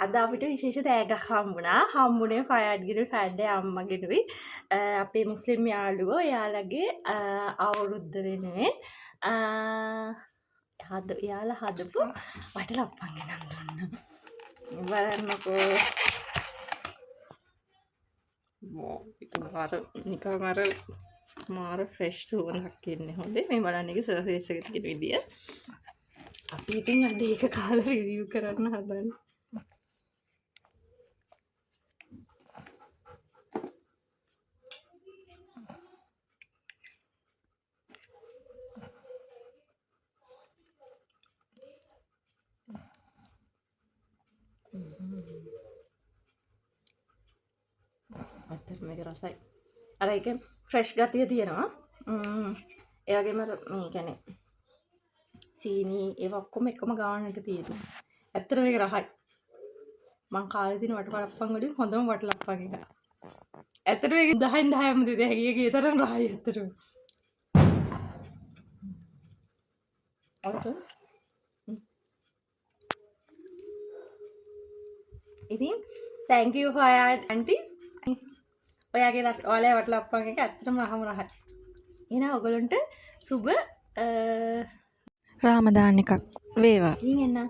අද අපිට විශේෂ තෑගක් හම්බුණා. හම්බුනේ ෆයඩ්ගේ ෆැඩ්ඩේ අම්මගෙනුයි අපේ මුස්ලිම් යාළුවෝ එයාලගේ අවුරුද්ද වෙනුවෙන් එයාලා හදපු වටලප්පන් ගෙනත් දුන්නා. බලන්නකෝ. නිකන් අර මාර ෆ්‍රෙෂ් සුවඳක් එන්නේ හොඳේ. මේ බලන්න එක සර්ෆේස් එකට තියෙන විදිය. අපි ඉතින් අද ඒක කාලා රිවිව් කරන්න හදන්නේ. ඇත්තට මේක රසයි. අර ඒක ෆ්‍රෙෂ් ගතිය තියෙනවා. ඒ වගේම මේ කියන්නේ සීනි ඒව ඔක්කොම එකම ගානට තියෙනවා. ඇත්තට මේක රහයි. මං කාලේ දින වටලප්පන් වලින් හොඳම වටලප්පන් එක. ඇත්තට මේක 10න් 10ම දෙද හැකියි ඒ තරම් රහයි ඇත්තටම. ඉතින් thank you for aunty. ඔයාගේ ඔයාලේ වටලප්පන් එක ඇත්තටම රහම රහයි. එහෙනම් ඔයගොල්ලන්ට සුබ රාමදාන් එකක් වේවා. ඉතින් එන්න